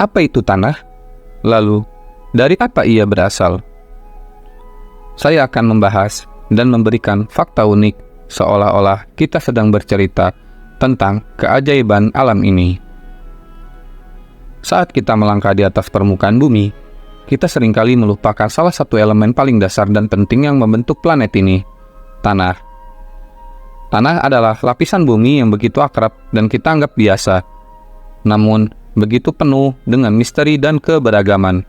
Apa itu tanah? Lalu, dari apa ia berasal? Saya akan membahas dan memberikan fakta unik seolah-olah kita sedang bercerita tentang keajaiban alam ini. Saat kita melangkah di atas permukaan bumi, kita seringkali melupakan salah satu elemen paling dasar dan penting yang membentuk planet ini, tanah. Tanah adalah lapisan bumi yang begitu akrab dan kita anggap biasa, namun begitu penuh dengan misteri dan keberagaman.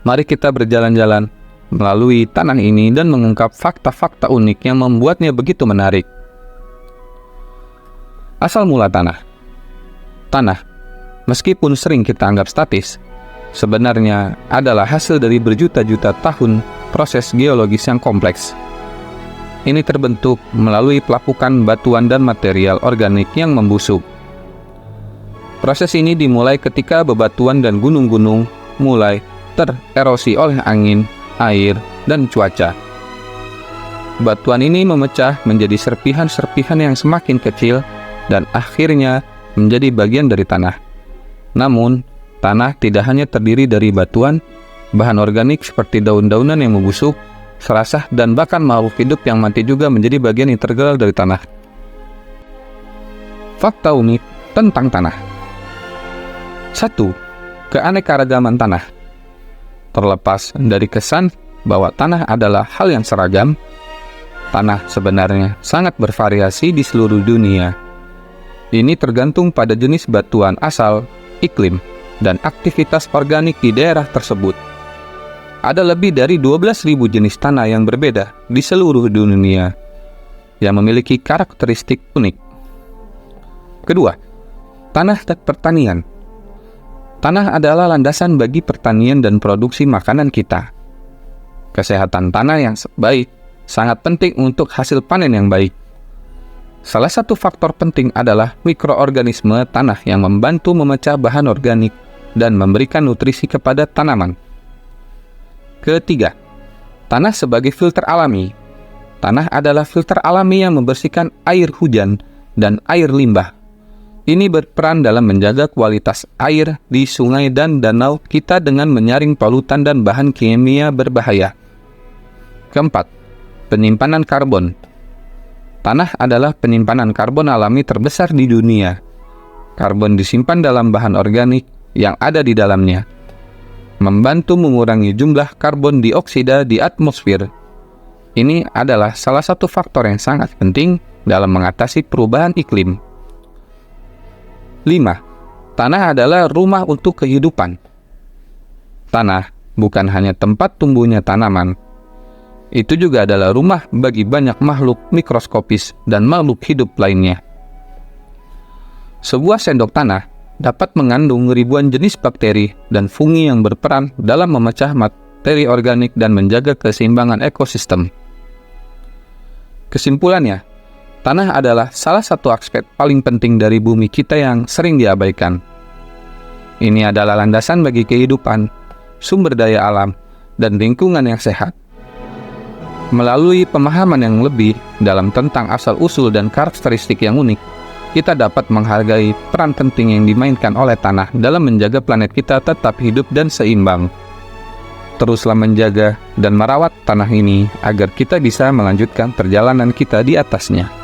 Mari kita berjalan-jalan melalui tanah ini dan mengungkap fakta-fakta unik yang membuatnya begitu menarik. Asal mula tanah. Tanah, meskipun sering kita anggap statis, sebenarnya adalah hasil dari berjuta-juta tahun proses geologis yang kompleks. Ini terbentuk melalui pelapukan batuan dan material organik yang membusuk. Proses ini dimulai ketika bebatuan dan gunung-gunung mulai tererosi oleh angin, air, dan cuaca. Batuan ini memecah menjadi serpihan-serpihan yang semakin kecil dan akhirnya menjadi bagian dari tanah. Namun, tanah tidak hanya terdiri dari batuan, bahan organik seperti daun-daunan yang membusuk, serasah, dan bahkan makhluk hidup yang mati juga menjadi bagian integral dari tanah. Fakta unik tentang tanah. 1. Keanekaragaman tanah. Terlepas dari kesan bahwa tanah adalah hal yang seragam, tanah sebenarnya sangat bervariasi di seluruh dunia. Ini tergantung pada jenis batuan asal, iklim, dan aktivitas organik di daerah tersebut. Ada lebih dari 12.000 jenis tanah yang berbeda di seluruh dunia yang memiliki karakteristik unik. Kedua, tanah dan pertanian. Tanah adalah landasan bagi pertanian dan produksi makanan kita. Kesehatan tanah yang baik sangat penting untuk hasil panen yang baik. Salah satu faktor penting adalah mikroorganisme tanah yang membantu memecah bahan organik dan memberikan nutrisi kepada tanaman. Ketiga, tanah sebagai filter alami. Tanah adalah filter alami yang membersihkan air hujan dan air limbah. Ini berperan dalam menjaga kualitas air di sungai dan danau kita dengan menyaring polutan dan bahan kimia berbahaya. Keempat, penyimpanan karbon. Tanah adalah penyimpanan karbon alami terbesar di dunia. Karbon disimpan dalam bahan organik yang ada di dalamnya, membantu mengurangi jumlah karbon dioksida di atmosfer. Ini adalah salah satu faktor yang sangat penting dalam mengatasi perubahan iklim. 5. Tanah adalah rumah untuk kehidupan. Tanah bukan hanya tempat tumbuhnya tanaman, itu juga adalah rumah bagi banyak makhluk mikroskopis dan makhluk hidup lainnya. Sebuah sendok tanah dapat mengandung ribuan jenis bakteri dan fungi yang berperan dalam memecah materi organik dan menjaga keseimbangan ekosistem. Kesimpulannya, tanah adalah salah satu aspek paling penting dari bumi kita yang sering diabaikan. Ini adalah landasan bagi kehidupan, sumber daya alam, dan lingkungan yang sehat. Melalui pemahaman yang lebih dalam tentang asal-usul dan karakteristik yang unik, kita dapat menghargai peran penting yang dimainkan oleh tanah dalam menjaga planet kita tetap hidup dan seimbang. Teruslah menjaga dan merawat tanah ini agar kita bisa melanjutkan perjalanan kita di atasnya.